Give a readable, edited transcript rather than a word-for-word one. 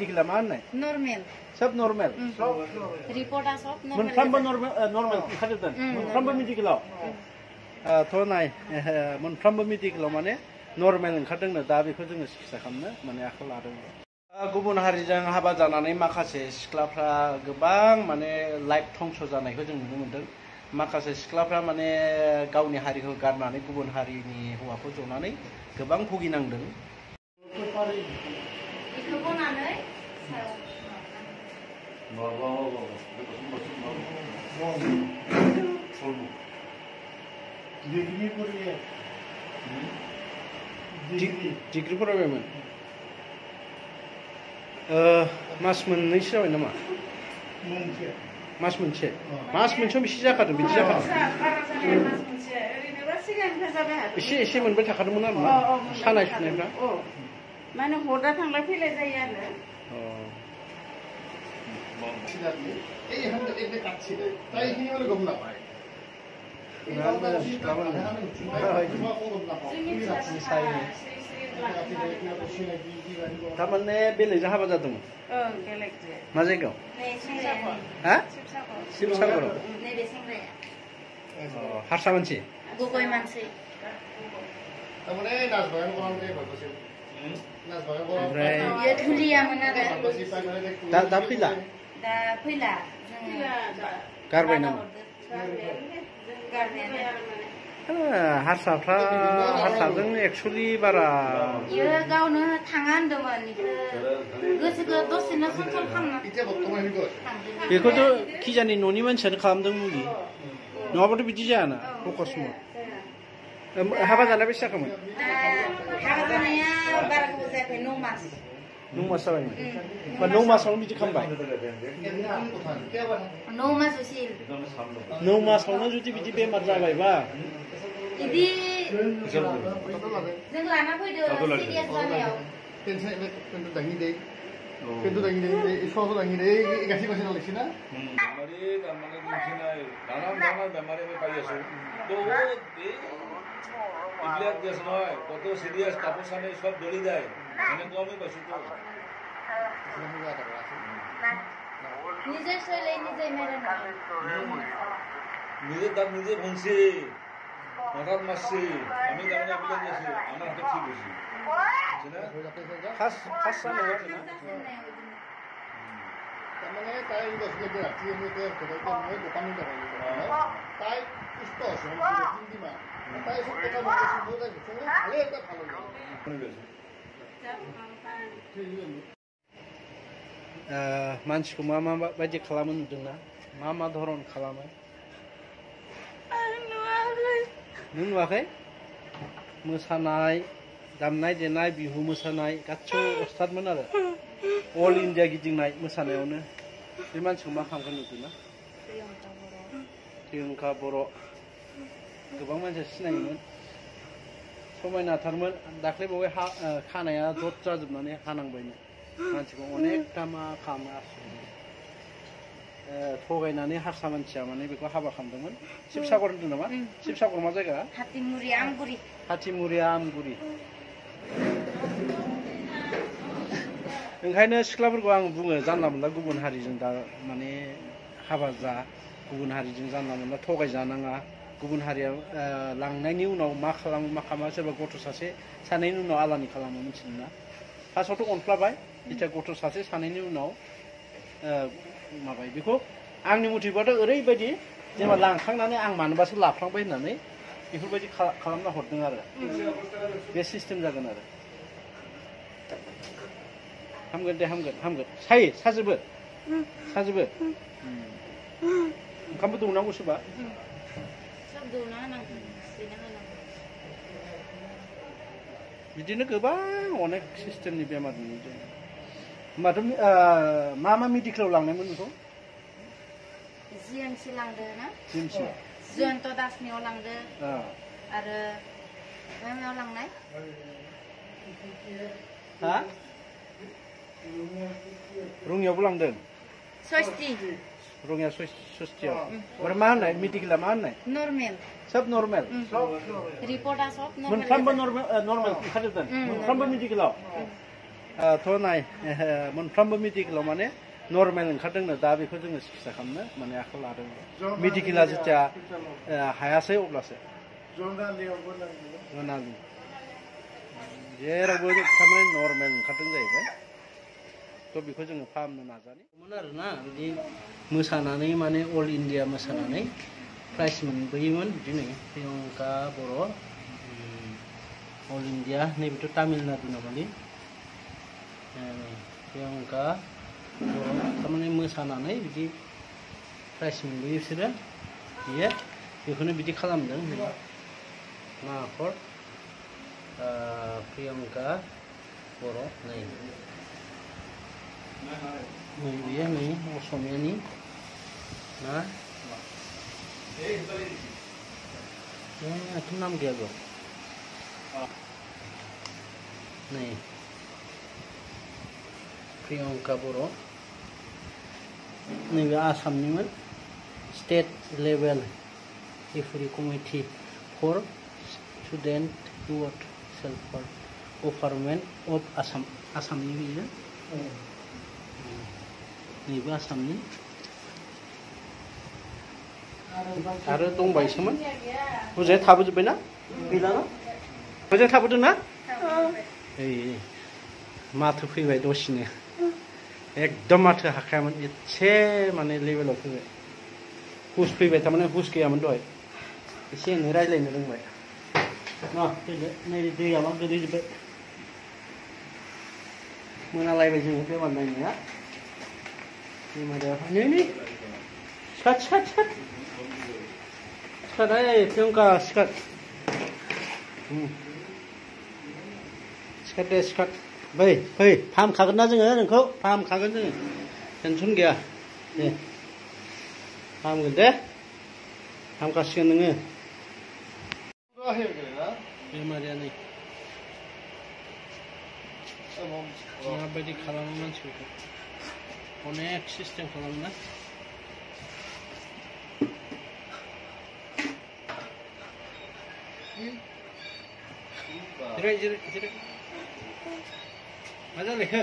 मेडिकेला मा होननाय नर्मेल सब नर्मेल रिपर्टआ सब मोनफ्रोमबो नर्मेल ओंखारजोबदों मोनफ्रोमबो मेडिकेलाव थ' नाय मोनफ्रोमबो मेडिकेलाव माने नर्मेल ओंखारदोंनो दा बेखौ जोङो सिकित्सा खालामनो माने आखायाव लादों गुबुन हारिजों हाबा जानानै माखासे सिख्लाफ्रा गोबां माने लाइफ धंस जानायखौ जों नुनो मोनदों माखासे सिख्लाफ्रा माने गावनि हारिखौ गारनानै गुबुन हारिनि हौवाखौ जनानै गोबां भुगिनांदों डिग्री फरायबायमोन मास मोननैसो जाबाय नामा मास मोनसेयाव बेसे जाखादों बिदि जाखादों एसे मोनबाय थाखादोंमोन आरो ना सानाय सुनायफ्रा माने हरदा थांलाय फैलाय जायो आरो थारमाने बेलेगजों हाबा जादोंमोन मा जायगायाव शिबसागराव हारसा मानसि गुबै मानसि ओमफ्राय दा फैला गारबाय नामा हारसाजों एक्सुलि बारा गावनो थाङा होनदोंमोन गोसोखौ दसेनो कन्ट्रल खालामना बेखौथ' खिजानि न'नि मानसियानो खालामदों मुलि नङाबाथ' बिदि जायाना अकस्मात हाबा जानाया बेसे जाखामोन हाबा जानाया बारा गोबाव जायाखै 9 मास जाबायमोन 9 मासावनो बिदि खालामबाय 9 मास उसिल 9 मासावनो जुदि बिदि बेमार जाबायबा बिदि जों लाना फैदो सिरियास जानायाव Pintu lagi deh, isu lagi deh, kasih kasih lagi sih na? Mari, mana gimana? Dana bemarnya me kaya su. To India देश नय কত সিরিয়াস তাপসানে সব দড়ি দেয় মানে কমই বসে তো নিজে শৈলে নিজে মেরে না নিজে দাঁত নিজে ভাঙছে হঠাৎ মারছে আমি জানি না বিলে গেছে আমার হাতে ঠিক হয়েছে খাস সামনে হচ্ছে না মানে তাই দশকে রাখি আমি তো কোথাও নয় দোকানে যাবো তাই সুস্থ আছে আমি তিন দিন তাই সব কথা বলতে শুনবো তাই শুনে ভালো একটা ভালো मानसिखौ मा बायदि खालामो नुदोंना मा धरन खालामो नों नुवाखै मोसानाय दामनाय देनाय बिहु मोसानाय गासिबो अस्तादमोन आरो अल इन्डिया गिदिंनाय मोसानायावनो बे मानसिखौ मा खालामगोन नुदोंना प्रियंका बर' गोबां मानसिया सिनायोमोन समायनाथारमोन दाख्लै बावै खानाया दद जाजोबनानै हानांबायनो मानसिखौ अनेकथा मा खालामो थगायनानै हारसा मानसिया माने बेखौ हाबा खालामदोंमोन शिबसागर होनदों नामा शिबसागर मा जायगा हातिमुरिया आमगुरि ओंखायनो सिख्लाफोरखौ आं बुङो जानला मोनला गुबुन हारिजों दा माने हाबा जा गुबुन हारिजों जानला मोनला थगायजानाङा गुबुन हारिया लांनायनि उनाव मा खालामा सोरबा गथ' सासे सानैनि उनाव आलानि खालामो मिथिदोंना फार्स्टआवथ' अनफ्लाबाय जिथिया गथ' सासे सानैनि उनाव माबाय बेखौ आंनि मथेबाथ' ओरैबायदि जेनेबा लांखांनानै आं मानोबासो लाफ्लांबाय होननानै बेफोरबायदि खालामना हरदों आरो बे सिस्टेम जागोन आरो हामगोन दे हामगोन साजोबो ओंखामबो दौनांगौ सोरबा बिदिनो गोबां अनेक सिस्टेमनि बेमार नुदों होमबाथ' मा मेडिकेलाव लांनायमोन नोंखौ जिएमसि लांदो ना जिएमसि जयन्त दासनियाव लांदो आरो मायाव लांनाय हा रङियावबो लांदों सस्ति रङिया सस्तियाव ओमफ्राय मा होननाय मेडिकेला मा होननाय नर्मेल सब नर्मेल रिपर्टआ सब मोनफ्रोमबो नर्मेल ओंखारजोबदों मोनफ्रोमबो मेडिकेलाव थ' नाय मोनफ्रोमबो मेडिकेलाव माने नर्मेल ओंखारदोंनो दा बेखौ जोङो सिकित्सा खालामनो माने आखायाव लादों मेडिकेला जेथिया हायासै अब्लासो जनालि जेरावबो थारमाने नर्मेल ओंखारदों जाहैबाय थ' बेखौ जोङो फाहामनो नाजानि आरोना बिदि मोसानानै माने अल इण्डिया मोसानानै प्राइज मोनबोयोमोन बिदिनो प्रियंका बर' अल इण्डिया नैबेथ' तामिलनाडु नामालै प्रियंका बर' थारमाने मोसानानै बिदि प्राइज मोनबोयो बिसोरो बियो बेखौनो बिदि खालामदों मा आखर प्रियंका बर' नै बियो नै असमियानि ना आंथ' नाम गैया बेयाव नै प्रियंका बर' नैबे आसामनिमोन state level referee committee for student award self government of Assam आसामनि बेयो नैबे आसामनि आरो दंबायसोमोन मोजाङै थाबोजोब्बायना गैलाना मोजाङै थाबोदों ना ओइ माथो फैबाय दसेनो एकदम माथो हाखायामोन एसे माने लेभेलाव फैबाय हुस फैबाय थारमाने हुस गैयामोन दहाय एसे एनै रायज्लायनो रोंबाय ना नै दैयाबा गोलैजोब्बाय मोनालायबाय जोङो बेमार नायनाया बेमारिया नै नै सिखार सिखार सिखार सिखार ओइ प्रियंका सिखार सिखार दे सिखार फै फै फाहामखागोन ना जोङो नोंखौ फाहामखागोन जोङो टेनसन गैया दे फाहामगोन दे फाहामखासिगोन नोङो बेमारिया नै माबायदि खालामो मानसिफोरखौ अनेक सिस्टेम खालामो ना जिराय जिराय जिराय मा जालायखो